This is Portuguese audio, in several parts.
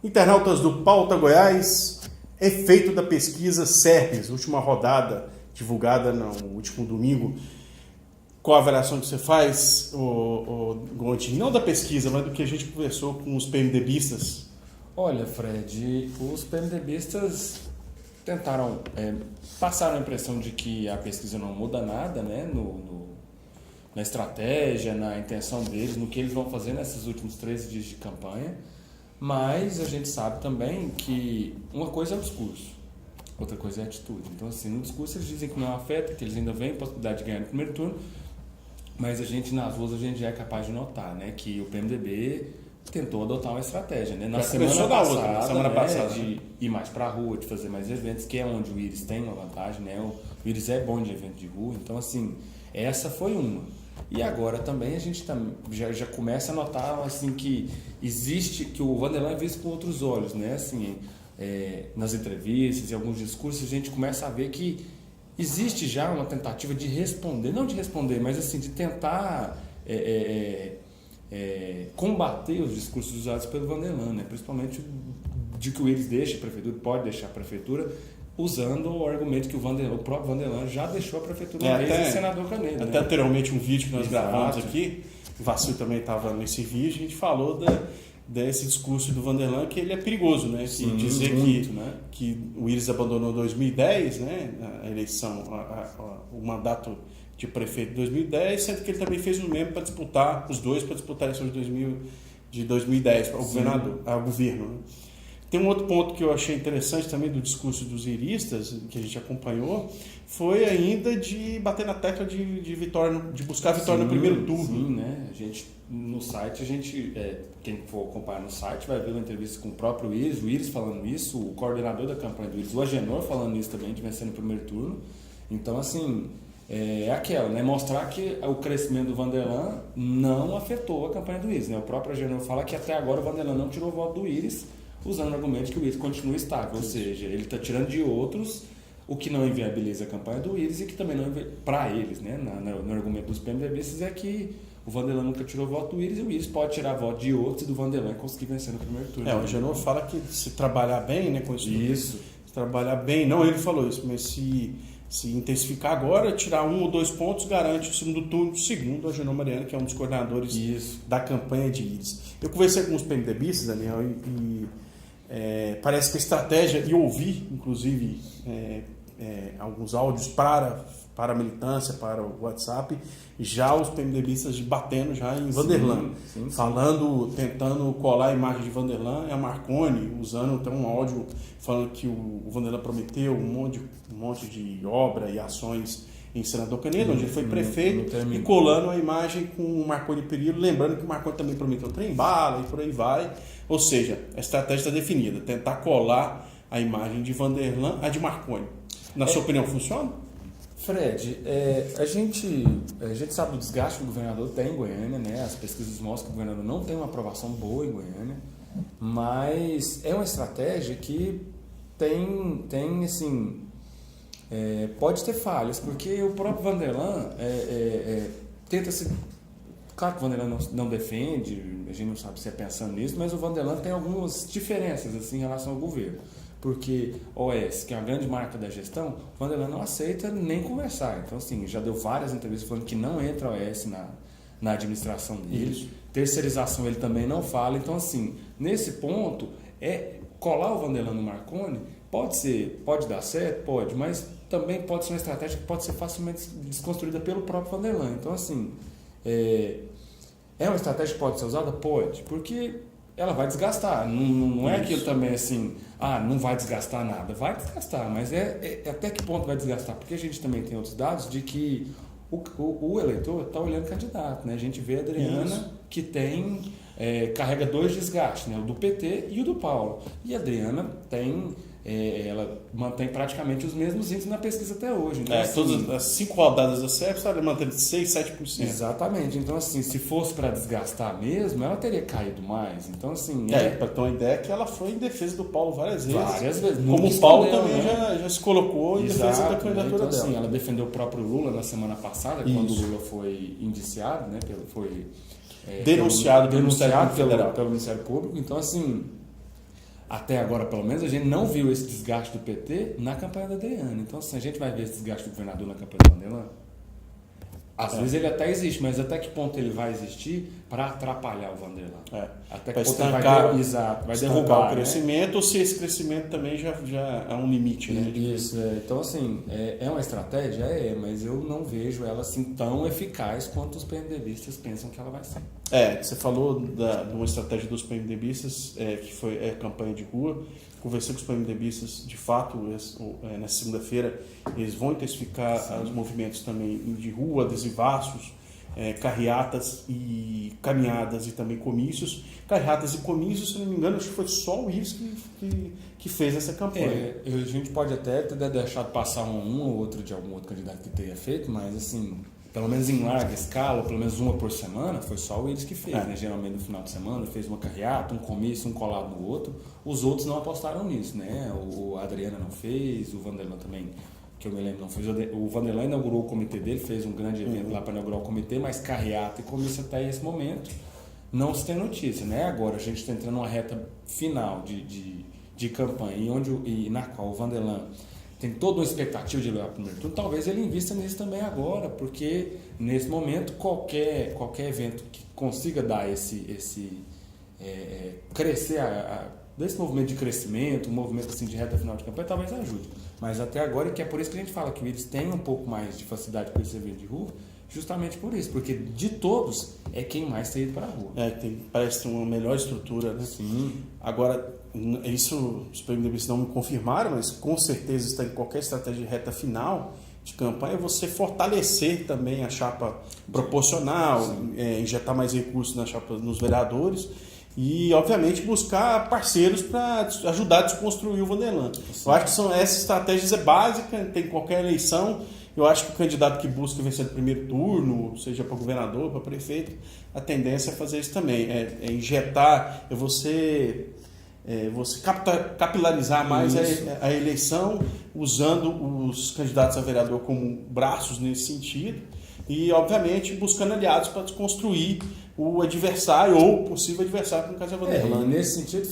Internautas do Pauta Goiás, efeito da pesquisa SERPES, última rodada divulgada no último domingo. Qual a avaliação que você faz, Gonti? Não da pesquisa, mas do que a gente conversou com os PMDBistas. Olha, Fred, os PMDBistas tentaram, passaram a impressão de que a pesquisa não muda nada, né, na estratégia, na intenção deles, no que eles vão fazer nesses últimos 13 dias de campanha. Mas a gente sabe também que uma coisa é o discurso, outra coisa é a atitude. Então, assim, no discurso eles dizem que não afeta, que eles ainda veem possibilidade de ganhar no primeiro turno, mas a gente, nas ruas, a gente já é capaz de notar, né, que o PMDB tentou adotar uma estratégia, né, na semana passada, de ir mais para a rua, de fazer mais eventos, que é onde o Íris tem uma vantagem, né, o Íris é bom de evento de rua. Então, assim, essa foi uma. E agora também a gente já começa a notar assim, que existe, que o Vanderlan é visto com outros olhos, né? Assim, nas entrevistas e alguns discursos a gente começa a ver que existe já uma tentativa de responder, não de responder, mas assim, de tentar combater os discursos usados pelo Vanderlan, né? Principalmente de que o Íris deixa a prefeitura, pode deixar a prefeitura, usando o argumento que o próprio Vanderlan já deixou a prefeitura uma vez e senador Canedo. Até anteriormente um vídeo que nós gravamos aqui, o Vacil também estava nesse vídeo, a gente falou desse discurso do Vanderlan, que ele é perigoso, né? Sim, dizer muito, né? que o Íris abandonou em 2010, né? A eleição, o mandato de prefeito em 2010, sendo que ele também fez um mesmo para disputar, os dois para disputar a eleição de 2010 para o governo. Né? Tem um outro ponto que eu achei interessante também do discurso dos iristas, que a gente acompanhou, foi ainda de bater na tecla de vitória, de buscar a vitória no primeiro turno. Sim, né? A gente, no site, quem for acompanhar no site vai ver uma entrevista com o próprio Íris, o Íris falando isso, o coordenador da campanha do Íris, o Agenor, falando isso também, de vencer no primeiro turno. Então, assim, aquela, né? Mostrar que o crescimento do Vanderlan não afetou a campanha do Íris, né? O próprio Agenor fala que até agora o Vanderlan não tirou o voto do Íris, usando o argumento de que o Íris continua estável, ou seja, ele está tirando de outros o que não inviabiliza a campanha do Íris e que também não para eles, né, no argumento dos PMDBistas é que o Vanderlan nunca tirou voto do Íris e o Íris pode tirar voto de outros e do Vanderlan conseguir vencer no primeiro turno. O Genor fala que se trabalhar bem, né, com isso. Se trabalhar bem, não ele falou isso, mas se intensificar agora, tirar 1 ou 2 pontos, garante o segundo turno, segundo o Agenor Mariano, que é um dos coordenadores da campanha de Íris. Eu conversei com os PMDBistas, Daniel, e parece que a estratégia, e ouvi, inclusive, alguns áudios para a militância, para o WhatsApp, já os PMDBistas batendo já em Vanderlan, falando, tentando colar a imagem de Vanderlan e a Marconi, usando até um áudio falando que o Vanderlan prometeu um monte de obra e ações em Senador Canedo, onde ele foi prefeito, e colando a imagem com o Marconi Perillo, lembrando que o Marconi também prometeu trem-bala e por aí vai. Ou seja, a estratégia está definida, tentar colar a imagem de Vanderlan a de Marconi. Na sua opinião, funciona? Fred, a gente sabe do desgaste que o governador tem em Goiânia, né? As pesquisas mostram que o governador não tem uma aprovação boa em Goiânia, mas é uma estratégia que tem assim, pode ter falhas, porque o próprio Vanderlan tenta se... Claro que o Vanderlan não defende, a gente não sabe se é pensando nisso, mas o Vanderlan tem algumas diferenças assim, em relação ao governo. Porque OS, que é uma grande marca da gestão, o Vanderlan não aceita nem conversar. Então, assim, já deu várias entrevistas falando que não entra OS na administração dele. Isso. Terceirização ele também não fala. Então, assim, nesse ponto, colar o Vanderlan no Marconi pode dar certo, pode, mas também pode ser uma estratégia que pode ser facilmente desconstruída pelo próprio Vanderlan. Então, assim, é uma estratégia que pode ser usada? Pode, porque ela vai desgastar. Não é aquilo também assim, não vai desgastar nada. Vai desgastar, mas até que ponto vai desgastar? Porque a gente também tem outros dados de que o eleitor está olhando candidato, né? A gente vê a Adriana que carrega 2 desgastes, né? O do PT e o do Paulo. E a Adriana ela mantém praticamente os mesmos índices na pesquisa até hoje. Então, todas as 5 rodadas da CEP, ela mantém 6%, 7%. Exatamente. Então, assim, se fosse para desgastar mesmo, ela teria caído mais. Então, assim... para ter uma ideia que ela foi em defesa do Paulo várias vezes. Várias vezes. Como o Paulo também já se colocou em defesa da candidatura dela. Assim, ela defendeu o próprio Lula na semana passada, quando o Lula foi indiciado, né? Foi denunciado pelo Ministério Público. Então, assim... até agora pelo menos, a gente não viu esse desgaste do PT na campanha da Adriana. Então, assim, a gente vai ver esse desgaste do governador na campanha do Vanderlan? Às vezes ele até existe, mas até que ponto ele vai existir para atrapalhar o Vanderlan? Até que ponto ele vai derrubar o crescimento, né? Ou se esse crescimento também já é um limite, né? Isso, Então, assim, é uma estratégia? Mas eu não vejo ela assim tão eficaz quanto os PMDBistas pensam que ela vai ser. Você falou de uma estratégia dos PMDBistas, que foi a campanha de rua. Conversei com os PMDBistas, de fato, nessa segunda-feira, eles vão intensificar os movimentos também de rua, adesivaços, carreatas e caminhadas e também comícios. Carreatas e comícios, se não me engano, acho que foi só o Ives que fez essa campanha. A gente pode até ter deixado passar um ou outro de algum outro candidato que tenha feito, mas assim, pelo menos em larga escala, pelo menos uma por semana, foi só o Ives que fez, né? Geralmente no final de semana fez uma carreata, um comício, um colado no outro. Os outros não apostaram nisso, né? A Adriana não fez, o Vanderlan também, que eu me lembro, não fez. O Vanderlan inaugurou o comitê dele, fez um grande evento lá para inaugurar o comitê, mas carreata e comício até esse momento não se tem notícia, né? Agora a gente está entrando numa reta final de campanha, na qual o Vanderlan tem toda uma expectativa de levar para o primeiro turno, talvez ele invista nisso também agora, porque nesse momento qualquer evento que consiga dar crescer desse movimento de crescimento, um movimento assim de reta final de campanha, talvez ajude. Mas até agora, e que é por isso que a gente fala que eles têm um pouco mais de facilidade com esse evento de rua, justamente por isso, porque de todos é quem mais tem ido para a rua. Parece ter uma melhor estrutura, né? Sim. Agora, isso os PMDBistas não me confirmaram, mas com certeza está em qualquer estratégia de reta final de campanha, você fortalecer também a chapa proporcional, injetar mais recursos na chapa, nos vereadores e, obviamente, buscar parceiros para ajudar a desconstruir o Vanderlan. Eu acho que essa estratégia é básica, tem qualquer eleição. Eu acho que o candidato que busca vencer no primeiro turno, seja para governador, para prefeito, a tendência é fazer isso também, injetar, você capilarizar mais a eleição, usando os candidatos a vereador como braços nesse sentido e, obviamente, buscando aliados para desconstruir o adversário ou o possível adversário, no caso é o Vanderlan. Nesse sentido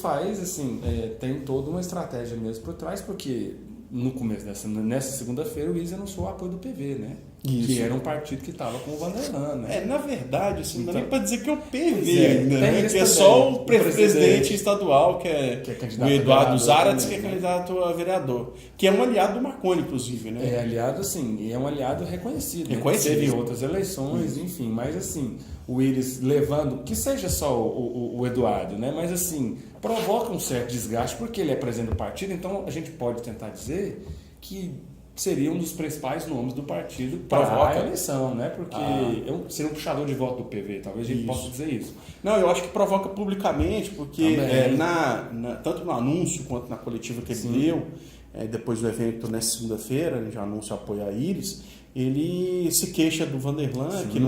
tem toda uma estratégia mesmo por trás, porque no começo nessa segunda-feira o Ives anunciou o apoio do PV, né? Isso. Que era um partido que estava com o Vanderlan, né? Na verdade, não dá nem para dizer que é o PV, né? Que é só o presidente estadual, que é o Eduardo Zarates, que é candidato a vereador, que é um aliado do Marconi, inclusive, né? É aliado, e é um aliado reconhecido. Teve outras eleições, enfim, mas o Ives levando, que seja só o Eduardo, né? Mas provoca um certo desgaste porque ele é presidente do partido, então a gente pode tentar dizer que seria um dos principais nomes do partido para a eleição, né? Porque seria um puxador de voto do PV, talvez a gente possa dizer isso. Não, eu acho que provoca publicamente, porque tanto no anúncio quanto na coletiva que ele deu, depois do evento nessa segunda-feira, ele já anuncia apoio a Iris, ele se queixa do Vanderlan, que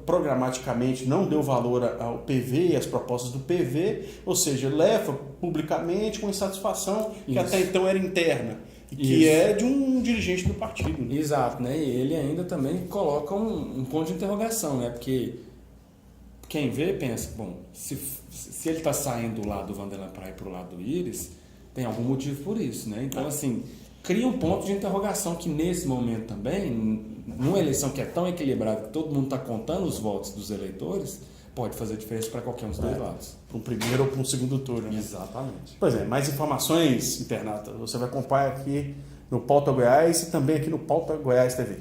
programaticamente não deu valor ao PV e às propostas do PV, ou seja, leva publicamente com insatisfação que até então era interna. Que é de um dirigente do partido. Exato, né? E ele ainda também coloca um ponto de interrogação, né? Porque quem vê pensa, se ele está saindo do lado do Vanderlan para ir para o lado do Iris, tem algum motivo por isso, né? Então, cria um ponto de interrogação que nesse momento também, numa eleição que é tão equilibrada, que todo mundo está contando os votos dos eleitores, pode fazer diferença para qualquer um dos dois lados. Para um primeiro ou para um segundo turno. Né? Exatamente. Pois mais informações, internauta, você vai acompanhar aqui no Pauta Goiás e também aqui no Pauta Goiás TV.